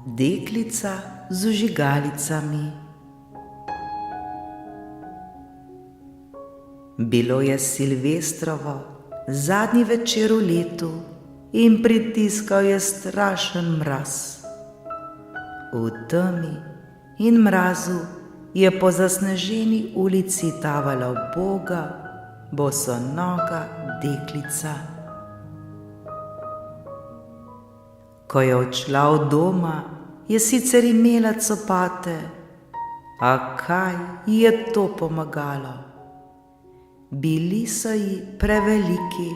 Deklica z vžigalicami. Bilo je Silvestrovo zadnji večer v letu in pritiskal je strašen mraz. V temi in mrazu je po zasneženi ulici tavala uboga, bosonoga deklica. Ko je odšla od doma, je sicer imela copate, a kaj ji je to pomagalo? Bili so ji preveliki,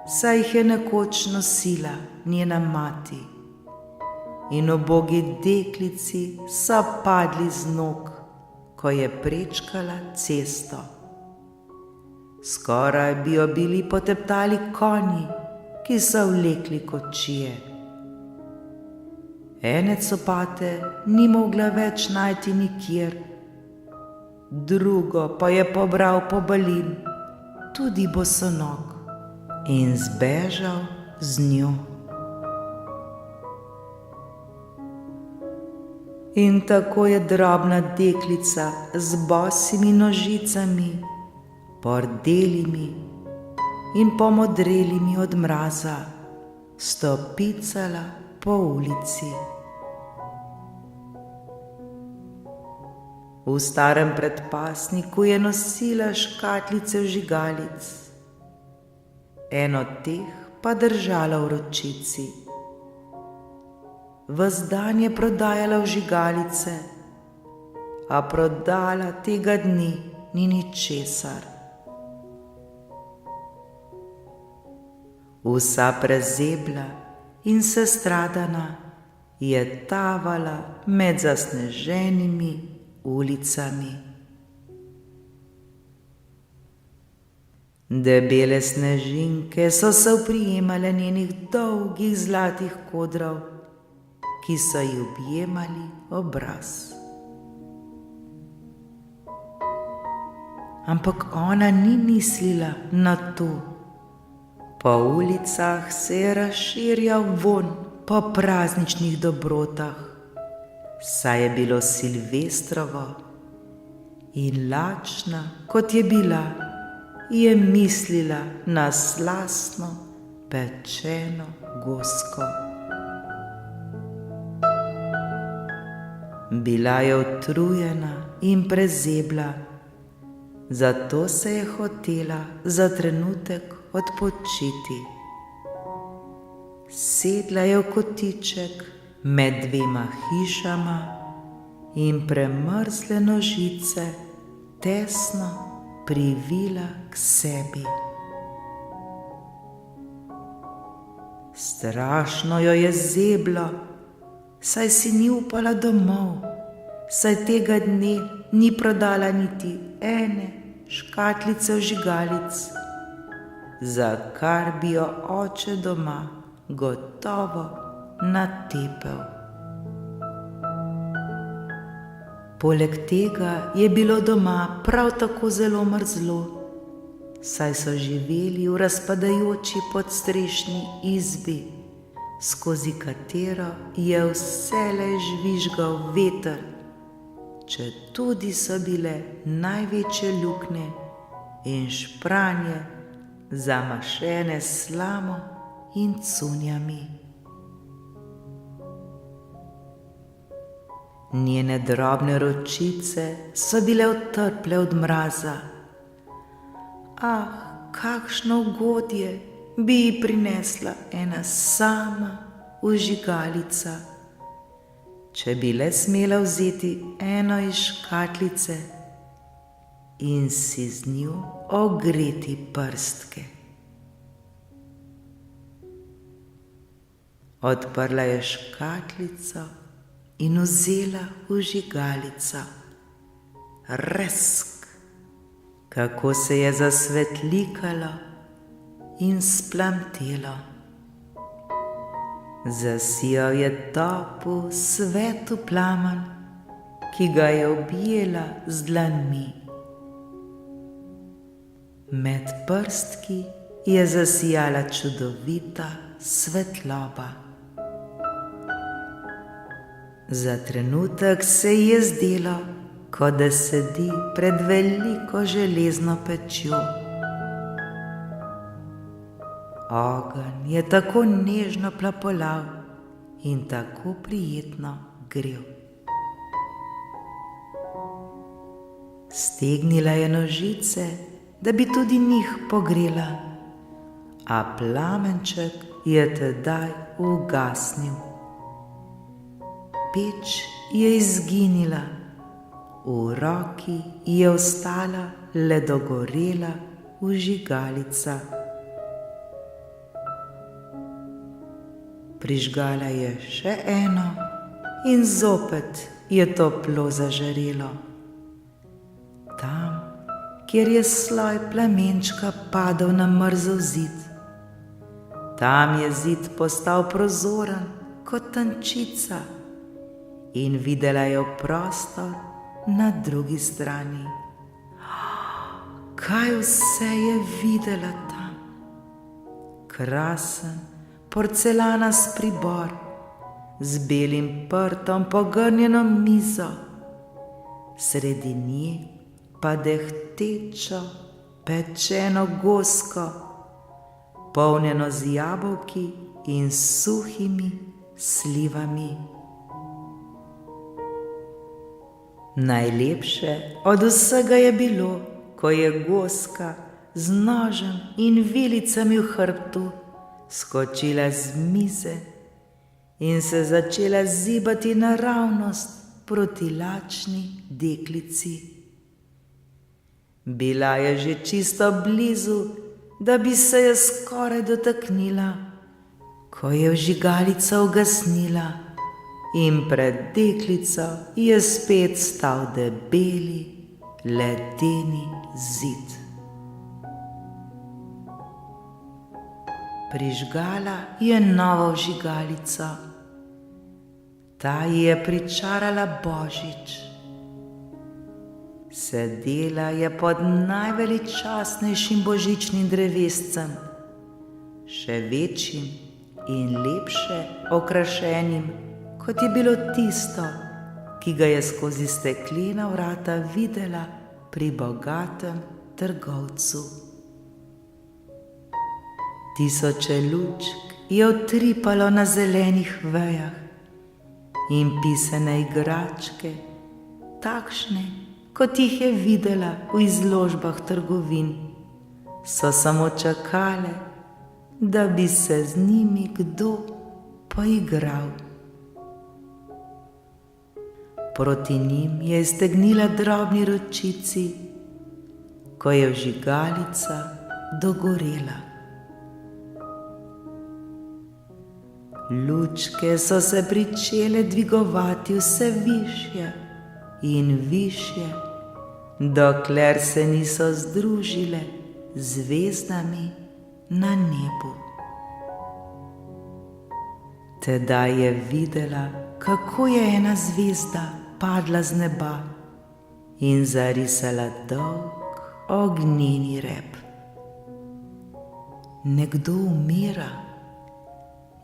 saj jih je nekoč nosila njena mati, in ubogi deklici so padli z nog, ko je prečkala cesto. Skoraj bi jo bili poteptali konji, ki so vlekli kočije. Ene copate ni mogla več najti nikjer, drugo pa je pobral po balin, tudi bosonog, in zbežal z njo. In tako je drobna deklica z bosimi nožicami, pordelimi in pomodrelimi od mraza, stopicala po ulici. V starem predpasniku je nosila škatlice vžigalic, eno od teh pa držala v ročici. Ves dan je prodajala vžigalice, a prodala tega dni ni ničesar. Vsa prezebla in sestradana je tavala med zasneženimi ulicami. Debele snežinke so se oprijemale njenih dolgih zlatih kodrov, ki so ji objemali obraz. Ampak ona ni mislila na to. Po ulicah se je razširjal vonj po prazničnih dobrotah, saj je bilo Silvestrovo, in lačna, kot je bila, je mislila na slastno pečeno gosko. Bila je utrujena in prezebla, zato se je hotela za trenutek odpočiti. Sedla je v kotiček med dvema hišama in premrzle nožice tesno privila k sebi. Strašno jo je zeblo, saj si ni upala domov, saj tega dne ni prodala niti ene škatlice vžigalic, za kar bi jo oče doma gotovo natepel. Poleg tega je bilo doma prav tako zelo mrzlo, saj so živeli v razpadajoči podstrešni izbi, skozi katero je vselej žvižgal veter, četudi so bile največje luknje in špranje zamašene s slamo in cunjami. Njene drobne ročice so bile otrple od mraza. Ah, kakšno ugodje bi ji prinesla ena sama vžigalica, če bi le smela vzeti eno iz škatlice in si z njo ogreti prstke. Odprla je škatlico in vzela vžigalico. Rsk, kako se je zasvetlikalo in splamtelo. Zasijal je topel, svetel plamen, ki ga je objela z dlanmi. Med prstki je zasijala čudovita svetloba. Za trenutek se ji je zdelo, kot da sedi pred veliko železno pečjo. Ogenj je tako nežno plapolal in tako prijetno grel. Stegnila je nožice, da bi tudi njih pogrela, a plamenček je tedaj ugasnil. Peč je izginila, v roki je ostala le dogorela vžigalica. Prižgala je še eno in zopet je toplo zažarelo. Tam, kjer je sloj plamenčka padel na mrzel zid, tam je zid postal prozoren kot tančica in videla je prostor na drugi strani. Kaj vse je videla tam? Krasen porcelanast pribor z belim prtom pogrnjeno mizo, sredi nje pa dehtečo pečeno gosko, polnjeno z jabolki in suhimi slivami. Najlepše od vsega je bilo, ko je goska z nožem in vilicami v hrbtu skočila z mize in se začela zibati naravnost proti lačni deklici. Bila je že čisto blizu, da bi se je skoraj dotaknila, ko je vžigalica ugasnila in pred deklico je spet stal debeli ledeni zid. Prižgala je novo vžigalico. Ta ji je pričarala Božič. Sedela je pod najveličastnejšim božičnim drevescem, še večjim in lepše okrašenim, kot je bilo tisto, ki ga je skozi steklena vrata videla pri bogatem trgovcu. Tisoče lučk je utripalo na zelenih vejah in pisane igračke, takšne, kot jih je videla v izložbah trgovin, so samo čakale, da bi se z njimi kdo poigral. Proti njim je iztegnila drobni ročici, ko je vžigalica dogorela. Lučke so se pričele dvigovati vse višje in višje, dokler se niso združile z zvezdami na nebu. Tedaj je videla, kako je ena zvezda padla z neba in zarisala dolg ognjeni rep. Nekdo umira,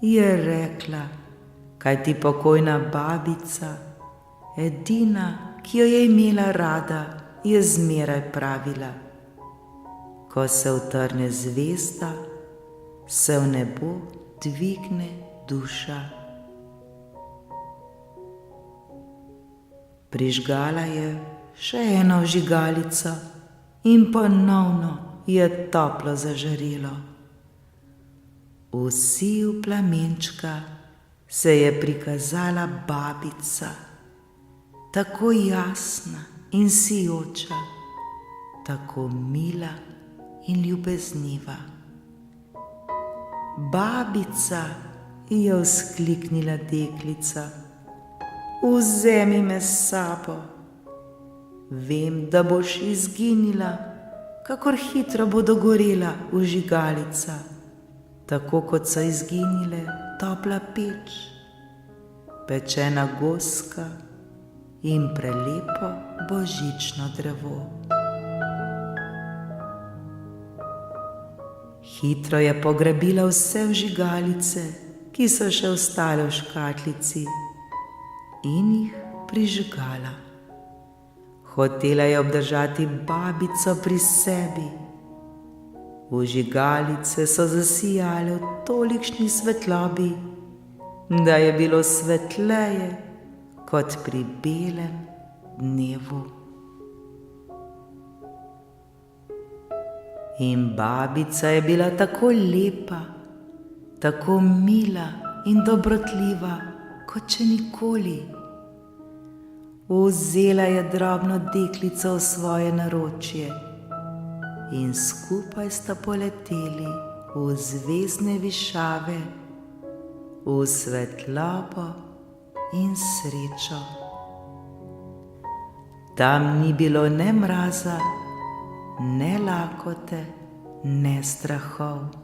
je rekla, kajti pokojna babica, edina, ki jo je imela rada, je zmeraj pravila: ko se utrne zvezda, se v nebo dvigne duša. Prižgala je še eno vžigalico in ponovno je toplo zažarelo. V siju plamenčka se je prikazala babica, tako jasna in sijoča, tako mila in ljubezniva. Babica, je vzkliknila deklica, vzemi me s sabo. Vem, da boš izginila, kakor hitro bo dogorela vžigalica, tako kot so izginile topla peč, pečena goska in prelepo božično drevo. Hitro je pograbila vse vžigalice, ki so še ostale v škatlici, in jih prižgala. Hotela je obdržati babico pri sebi. Vžigalice so zasijale v tolikšni svetlobi, da je bilo svetleje kot pri belem dnevu. In babica je bila tako lepa, tako mila in dobrotljiva, kot še nikoli. Vzela je drobno deklico v svoje naročje in skupaj sta poleteli v zvezdne višave, v svetlobo in srečo. Tam ni bilo ne mraza, ne lakote, ne strahov.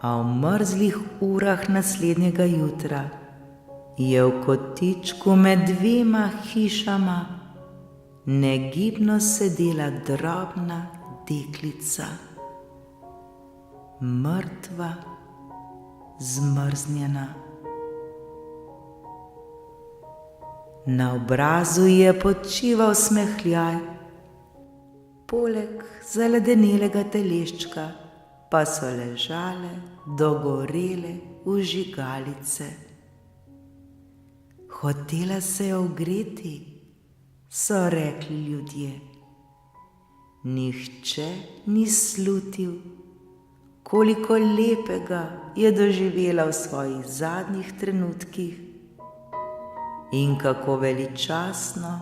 A v mrzlih urah naslednjega jutra je v kotičku med dvema hišama negibno sedela drobna deklica, mrtva, zmrznjena. Na obrazu ji je počival smehljaj, poleg zaledenelega teleščka pa so ležale dogorele vžigalice. Hotela se je ogreti, so rekli ljudje. Nihče ni slutil, koliko lepega je doživela v svojih zadnjih trenutkih in kako veličastno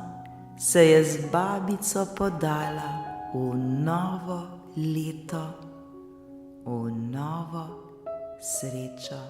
se je z babico podala v novo leto, v novo srečo.